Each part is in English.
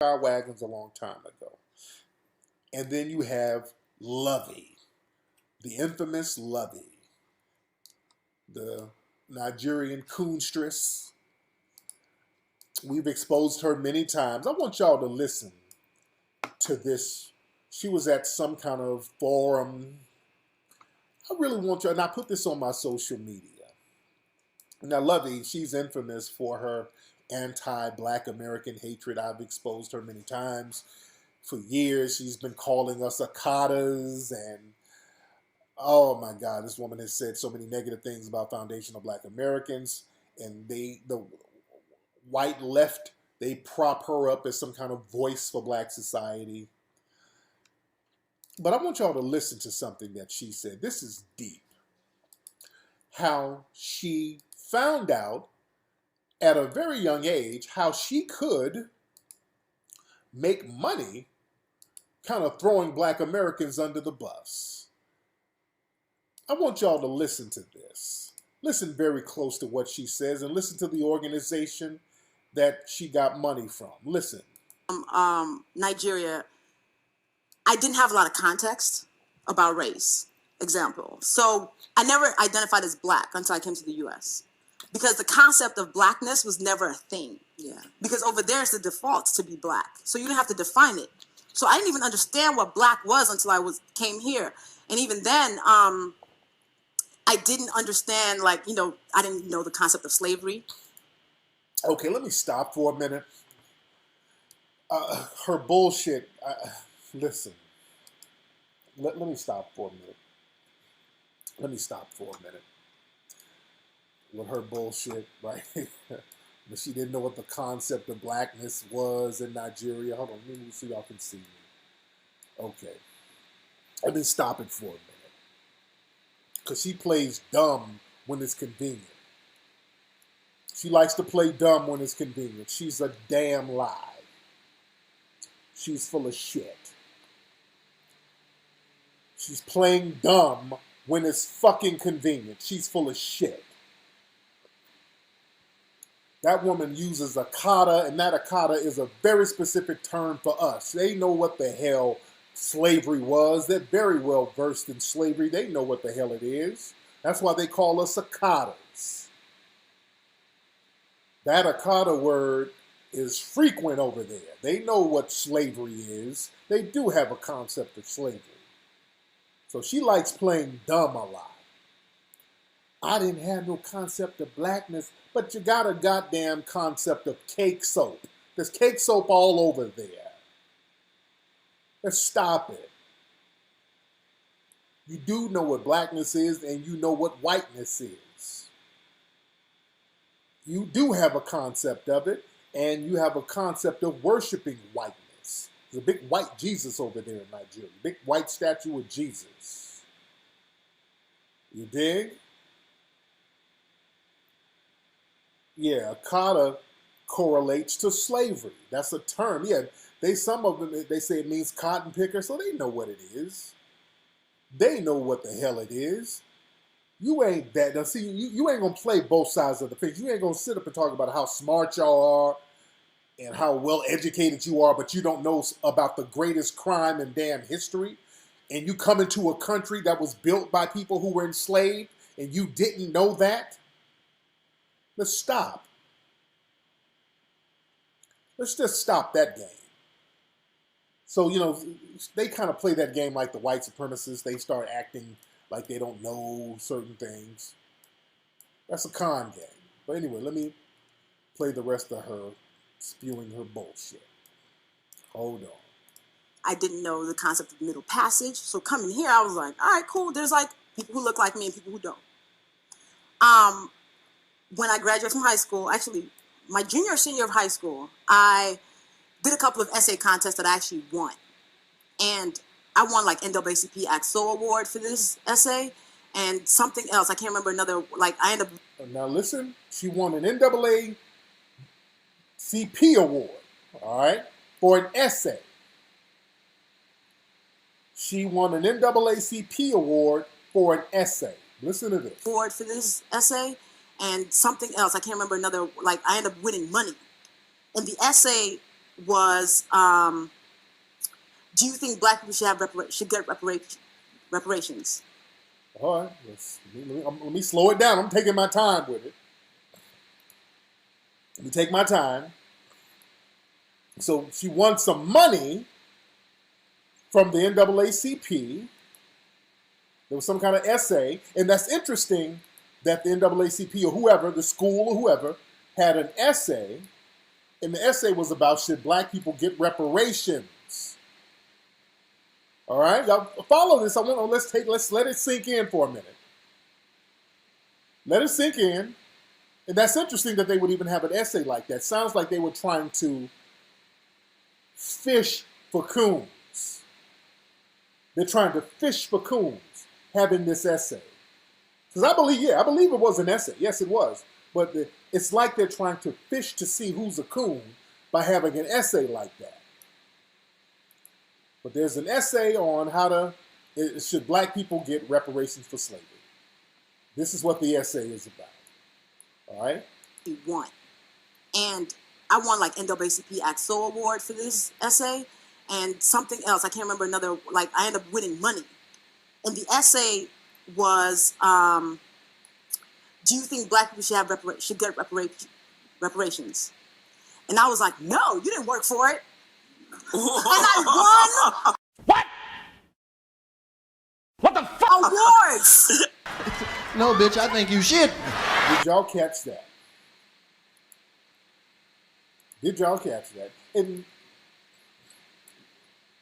car wagons a long time ago. And then you have Lovey, the infamous Lovey, the Nigerian coonstress. We've exposed her many times. I want y'all to listen to this. She was at some kind of forum. I really want you, and I put this on my social media. Now, Lovey, she's infamous for her anti-Black American hatred. I've exposed her many times. For years, she's been calling us Akatas, and oh my God, this woman has said so many negative things about foundational Black Americans, and the white left, they prop her up as some kind of voice for Black society. But I want y'all to listen to something that she said. This is deep. How she found out at a very young age how she could make money kind of throwing Black Americans under the bus. I want y'all to listen to this. Listen very close to what she says and listen to the organization that she got money from. Listen. Nigeria, I didn't have a lot of context about race, example. So I never identified as Black until I came to the US. Because the concept of Blackness was never a thing. Yeah. Because over there it's the default to be Black. So you didn't have to define it. So I didn't even understand what Black was until I came here. And even then, I didn't understand, I didn't know the concept of slavery. Okay, let me stop for a minute. Her bullshit, listen. Let me stop for a minute. Let me stop for a minute. With her bullshit, right? But she didn't know what the concept of Blackness was in Nigeria. Hold on, let me see if y'all can see me. Okay. Let me stop it for a minute. Because she plays dumb when it's convenient. She likes to play dumb when it's convenient. She's a damn lie. She's full of shit. She's playing dumb when it's fucking convenient. She's full of shit. That woman uses akata, and that akata is a very specific term for us. They know what the hell slavery was. They're very well versed in slavery. They know what the hell it is. That's why they call us akatas. That akata word is frequent over there. They know what slavery is. They do have a concept of slavery. So she likes playing dumb a lot. I didn't have no concept of Blackness, but you got a goddamn concept of cake soap. There's cake soap all over there. Let's stop it. You do know what Blackness is, and you know what whiteness is. You do have a concept of it, and you have a concept of worshiping whiteness. There's a big white Jesus over there in Nigeria. Big white statue of Jesus. You dig? Yeah, akata correlates to slavery. That's a term. Yeah, some of them, they say it means cotton picker, so they know what it is. They know what the hell it is. You ain't that. Now, see, you ain't going to play both sides of the fence. You ain't going to sit up and talk about how smart y'all are and how well educated you are, but you don't know about the greatest crime in damn history. And you come into a country that was built by people who were enslaved, and you didn't know that. Let's stop. Let's just stop that game. So, they kind of play that game like the white supremacists. They start acting like they don't know certain things. That's a con game. But anyway, let me play the rest of her spewing her bullshit. Hold on. I didn't know the concept of middle passage. So coming here, I was like, all right, cool. There's people who look like me and people who don't. When I graduated from high school, actually, my junior or senior of high school, I did a couple of essay contests that I actually won. And I won NAACP AXO award for this essay and something else. I can't remember another, I ended up... Now listen, she won an NAACP award, all right, for an essay. She won an NAACP award for an essay. Listen to this. Award for this essay. And something else, I can't remember another, I ended up winning money. And the essay was, do you think black people should get reparations? All right, let me slow it down. I'm taking my time with it. Let me take my time. So she won some money from the NAACP. There was some kind of essay, and that's interesting that the NAACP or whoever, the school or whoever, had an essay, and the essay was about should black people get reparations. All right, y'all follow this. Let's let it sink in for a minute. Let it sink in, and that's interesting that they would even have an essay like that. Sounds like they were trying to fish for coons. They're trying to fish for coons, having this essay. Because I believe it was an essay. Yes, it was. But it's like they're trying to fish to see who's a coon by having an essay like that. But there's an essay on should black people get reparations for slavery. This is what the essay is about. All right? He won. And I won like NAACP AXO award for this essay and something else. I can't remember another, like I ended up winning money. And the essay was, do you think black people should get reparations? And I was like, no, you didn't work for it. And I won. What? What the fuck? Awards. No, bitch, I think you shit. Did y'all catch that? Did y'all catch that? And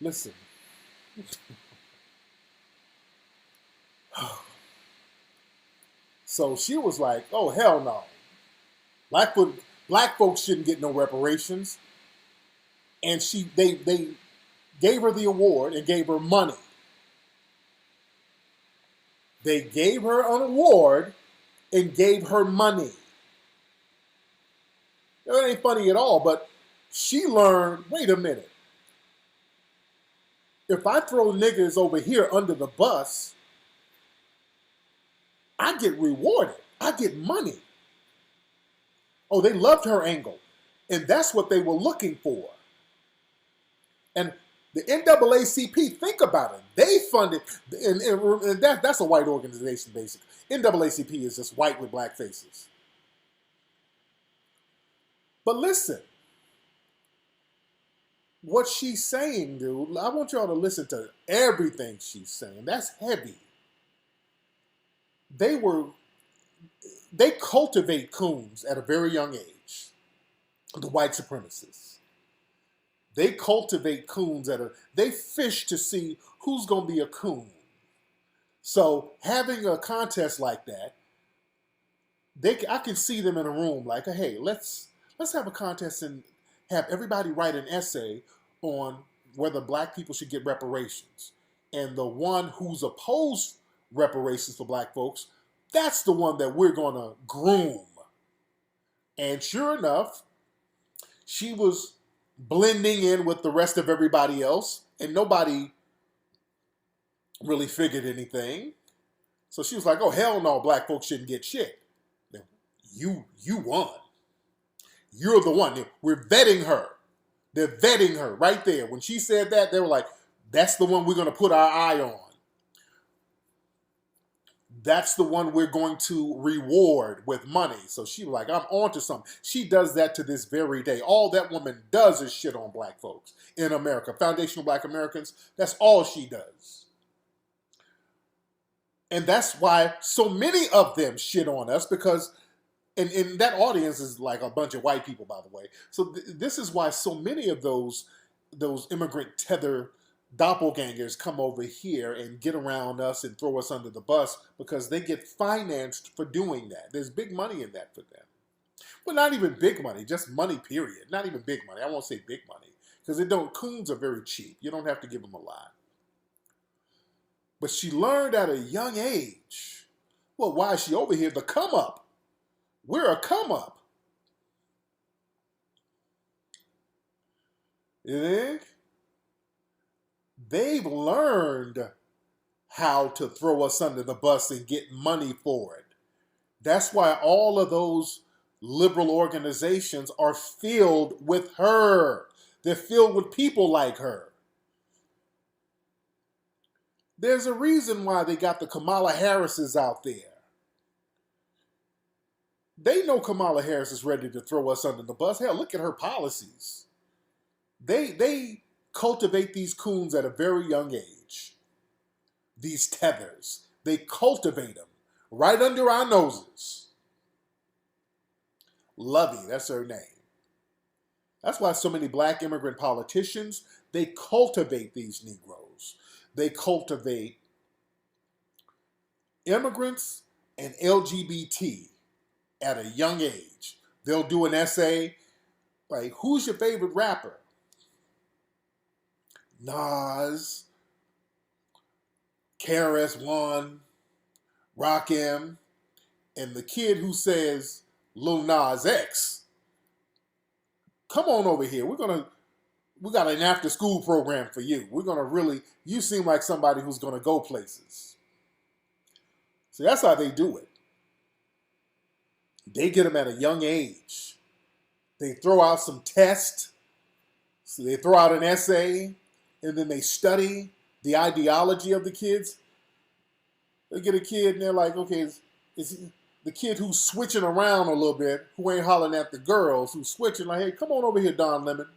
listen. So she was like, oh, hell no. Black folks shouldn't get no reparations. And they gave her the award and gave her money. They gave her an award and gave her money. It ain't funny at all, but she learned, wait a minute. If I throw niggas over here under the bus, I get rewarded. I get money. Oh, they loved her angle. And that's what they were looking for. And the NAACP, think about it. They funded, and that's a white organization, basically. NAACP is just white with black faces. But listen, what she's saying, dude, I want y'all to listen to everything she's saying. That's heavy. They cultivate coons at a very young age, the white supremacists. They cultivate coons they fish to see who's going to be a coon. So having a contest like that, I can see them in a room like, hey, let's have a contest and have everybody write an essay on whether black people should get reparations. And the one who's opposed reparations for black folks, that's the one that we're going to groom. And sure enough, she was blending in with the rest of everybody else, and nobody really figured anything. So she was like, oh, hell no, black folks shouldn't get shit. You won. You're the one. We're vetting her. They're vetting her right there. When she said that, they were like, that's the one we're going to put our eye on. That's the one we're going to reward with money. So she was like, I'm on to something. She does that to this very day. All that woman does is shit on black folks in America. Foundational Black Americans, that's all she does. And that's why so many of them shit on us because, and that audience is like a bunch of white people, by the way. So this is why so many of those immigrant tether doppelgangers come over here and get around us and throw us under the bus because they get financed for doing that. There's big money in that for them. Well, not even big money, just money, period. Not even big money. I won't say big money because coons are very cheap. You don't have to give them a lot. But she learned at a young age. Well, why is she over here? The come up. We're a come up. You think? They've learned how to throw us under the bus and get money for it. That's why all of those liberal organizations are filled with her. They're filled with people like her. There's a reason why they got the Kamala Harrises out there. They know Kamala Harris is ready to throw us under the bus. Hell, look at her policies. They cultivate these coons at a very young age. These tethers. They cultivate them right under our noses. Lovey, that's her name. That's why so many black immigrant politicians, they cultivate these Negroes. They cultivate immigrants and LGBT at a young age. They'll do an essay like, who's your favorite rapper? Nas, KRS-One, Rakim, and the kid who says Lil Nas X, come on over here. We got an after-school program for you. You seem like somebody who's gonna go places. So that's how they do it. They get them at a young age. They throw out some tests. So they throw out an essay, and then they study the ideology of the kids. They get a kid, and they're like, okay, is the kid who's switching around a little bit, who ain't hollering at the girls, who's switching, like, hey, come on over here, Don Lemon.